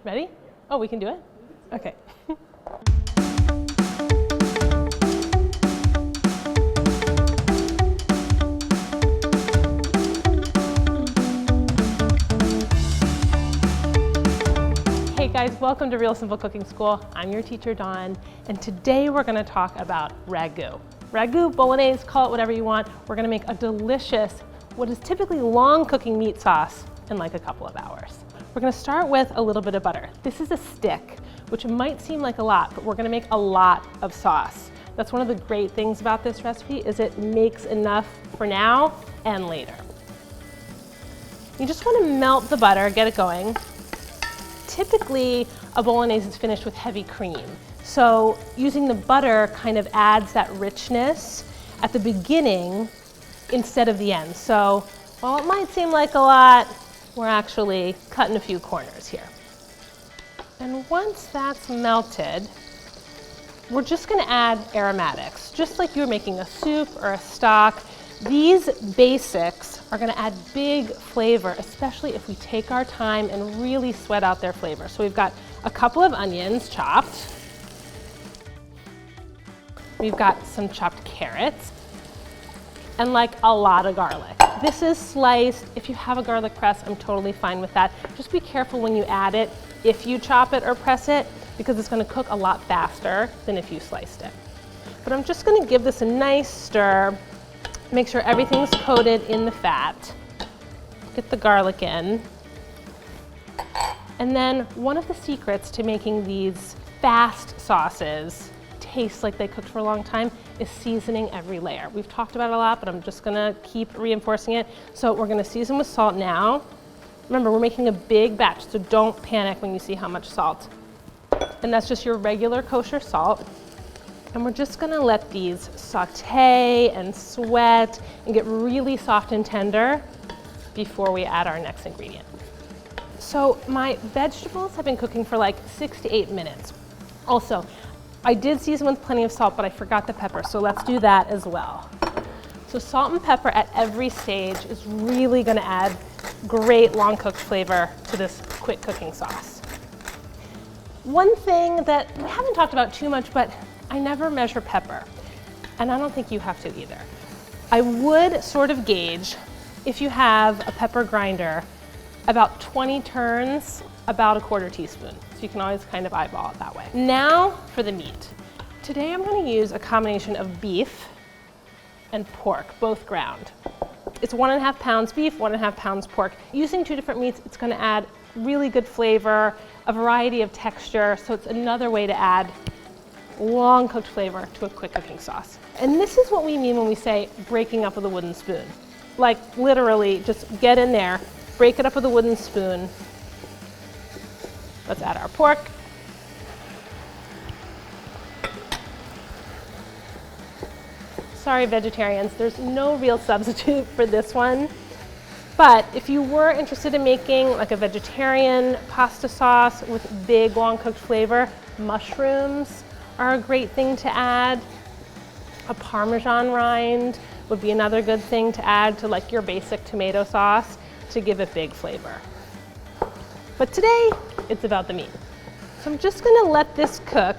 Ready? Oh, we can do it? Okay. Hey guys, welcome to Real Simple Cooking School. I'm your teacher, Dawn, and today we're going to talk about ragu. Ragu, bolognese, call it whatever you want. We're going to make a delicious, what is typically long cooking meat sauce in like a couple of hours. We're going to start with a little bit of butter. This is a stick, which might seem like a lot, but we're going to make a lot of sauce. That's one of the great things about this recipe is it makes enough for now and later. You just want to melt the butter, get it going. Typically, a bolognese is finished with heavy cream. So using the butter kind of adds that richness at the beginning instead of the end. So while it might seem like a lot, we're actually cutting a few corners here. And once that's melted, we're just gonna add aromatics. Just like you were making a soup or a stock, these basics are gonna add big flavor, especially if we take our time and really sweat out their flavor. So we've got a couple of onions chopped. We've got some chopped carrots and like a lot of garlic. This is sliced. If you have a garlic press, I'm totally fine with that. Just be careful when you add it, if you chop it or press it, because it's gonna cook a lot faster than if you sliced it. But I'm just gonna give this a nice stir, make sure everything's coated in the fat. Get the garlic in. And then one of the secrets to making these fast sauces taste like they cooked for a long time is seasoning every layer. We've talked about it a lot, but I'm just gonna keep reinforcing it. So we're gonna season with salt now. Remember, we're making a big batch, so don't panic when you see how much salt. And that's just your regular kosher salt. And we're just gonna let these saute and sweat and get really soft and tender before we add our next ingredient. So my vegetables have been cooking for like 6 to 8 minutes. Also, I did season with plenty of salt, but I forgot the pepper, so let's do that as well. So salt and pepper at every stage is really gonna add great long cooked flavor to this quick cooking sauce. One thing that we haven't talked about too much, but I never measure pepper, and I don't think you have to either. I would sort of gauge, if you have a pepper grinder, about 20 turns, about a quarter teaspoon. So you can always kind of eyeball it that way. Now for the meat. Today I'm going to use a combination of beef and pork, both ground. It's 1.5 pounds beef, 1.5 pounds pork. Using 2 different meats, it's going to add really good flavor, a variety of texture, so it's another way to add long cooked flavor to a quick cooking sauce. And this is what we mean when we say breaking up with a wooden spoon. Like literally just get in there, break it up with a wooden spoon. Let's add our pork. Sorry vegetarians, there's no real substitute for this one. But if you were interested in making like a vegetarian pasta sauce with big long cooked flavor, mushrooms are a great thing to add. A Parmesan rind would be another good thing to add to like your basic tomato sauce to give it big flavor. But today, it's about the meat. So I'm just gonna let this cook,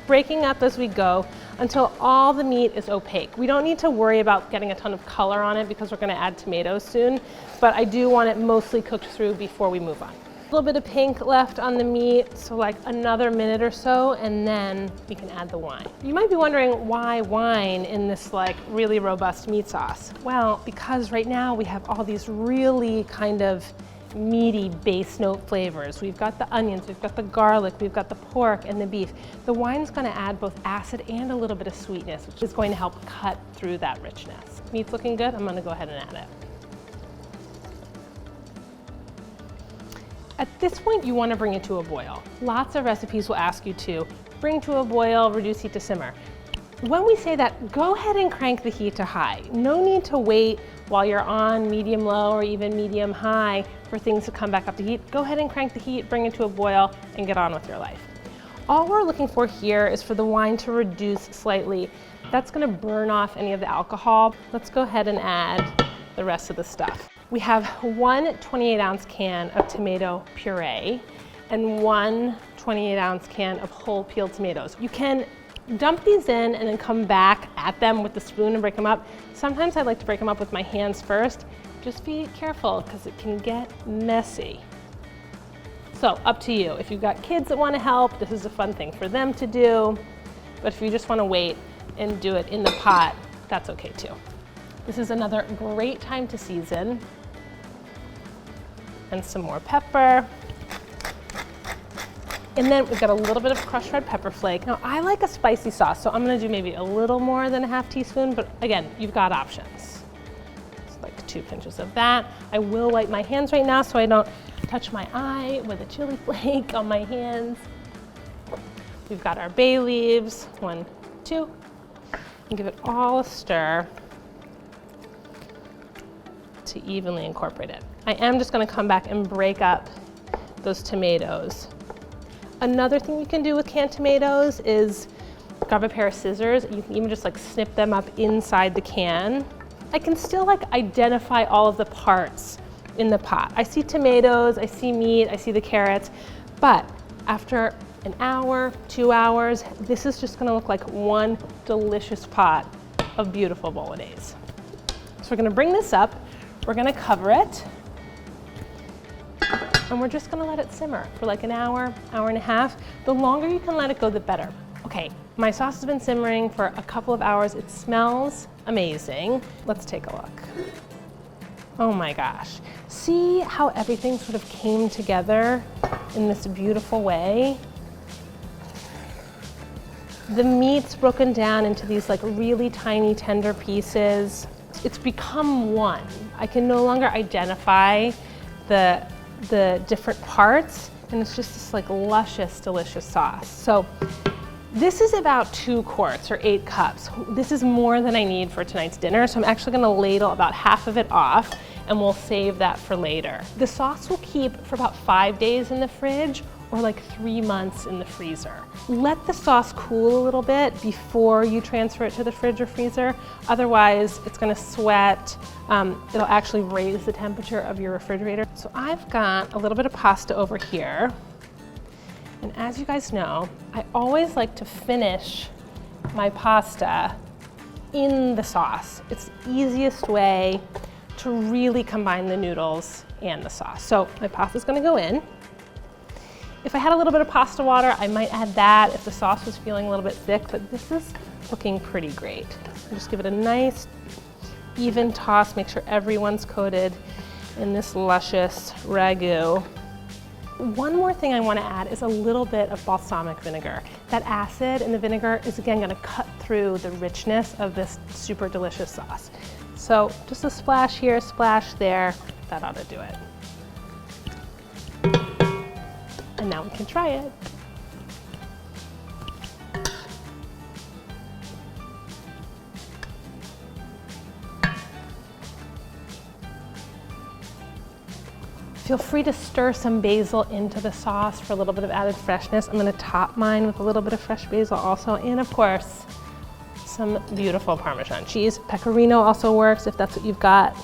breaking up as we go until all the meat is opaque. We don't need to worry about getting a ton of color on it because we're gonna add tomatoes soon, but I do want it mostly cooked through before we move on. A little bit of pink left on the meat, so like another minute or so, and then we can add the wine. You might be wondering why wine in this like really robust meat sauce? Well, because right now we have all these really kind of meaty base note flavors. We've got the onions, we've got the garlic, we've got the pork and the beef. The wine's gonna add both acid and a little bit of sweetness, which is going to help cut through that richness. Meat's looking good, I'm gonna go ahead and add it. At this point, you wanna bring it to a boil. Lots of recipes will ask you to bring to a boil, reduce heat to simmer. When we say that, go ahead and crank the heat to high. No need to wait while you're on medium low or even medium high for things to come back up to heat. Go ahead and crank the heat, bring it to a boil, and get on with your life. All we're looking for here is for the wine to reduce slightly. That's gonna burn off any of the alcohol. Let's go ahead and add the rest of the stuff. We have one 28-ounce can of tomato puree. and 1 28-ounce can of whole peeled tomatoes. You can dump these in and then come back at them with the spoon and break them up. Sometimes I like to break them up with my hands first. Just be careful because it can get messy. So up to you. If you've got kids that want to help, this is a fun thing for them to do. But if you just want to wait and do it in the pot, that's okay too. This is another great time to season. And some more pepper. And then we've got a little bit of crushed red pepper flake. Now I like a spicy sauce, so I'm gonna do maybe a little more than a half teaspoon, but again, you've got options. It's like 2 pinches of that. I will wipe my hands right now so I don't touch my eye with a chili flake on my hands. We've got our bay leaves, 1, 2, and give it all a stir to evenly incorporate it. I am just gonna come back and break up those tomatoes. Another thing you can do with canned tomatoes is grab a pair of scissors. You can even just like snip them up inside the can. I can still like identify all of the parts in the pot. I see tomatoes, I see meat, I see the carrots, but after an hour, 2 hours, this is just gonna look like one delicious pot of beautiful Bolognese. So we're gonna bring this up, we're gonna cover it, and we're just gonna let it simmer for like an hour, hour and a half. The longer you can let it go, the better. Okay, my sauce has been simmering for a couple of hours. It smells amazing. Let's take a look. Oh my gosh. See how everything sort of came together in this beautiful way? The meat's broken down into these like really tiny, tender pieces. It's become one. I can no longer identify the different parts, and it's just this like luscious, delicious sauce. So this is about 2 quarts or 8 cups. This is more than I need for tonight's dinner, so I'm actually gonna ladle about half of it off, and we'll save that for later. The sauce will keep for about 5 days in the fridge, or like 3 months in the freezer. Let the sauce cool a little bit before you transfer it to the fridge or freezer. Otherwise, it's gonna sweat. It'll actually raise the temperature of your refrigerator. So I've got a little bit of pasta over here. And as you guys know, I always like to finish my pasta in the sauce. It's the easiest way to really combine the noodles and the sauce. So my pasta's gonna go in. If I had a little bit of pasta water, I might add that if the sauce was feeling a little bit thick, but this is looking pretty great. Just give it a nice, even toss, make sure everyone's coated in this luscious ragu. One more thing I want to add is a little bit of balsamic vinegar. That acid in the vinegar is again going to cut through the richness of this super delicious sauce. So just a splash here, splash there, that ought to do it. And now we can try it. Feel free to stir some basil into the sauce for a little bit of added freshness. I'm gonna top mine with a little bit of fresh basil also, and of course, some beautiful Parmesan cheese. Pecorino also works if that's what you've got.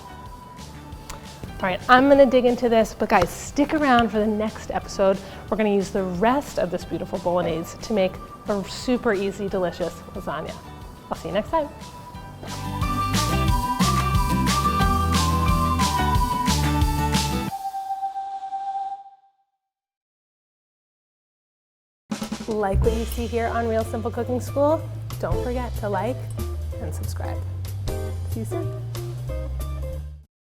All right, I'm gonna dig into this, but guys, stick around for the next episode. We're gonna use the rest of this beautiful Bolognese to make a super easy, delicious lasagna. I'll see you next time. Like what you see here on Real Simple Cooking School? Don't forget to like and subscribe. See you soon.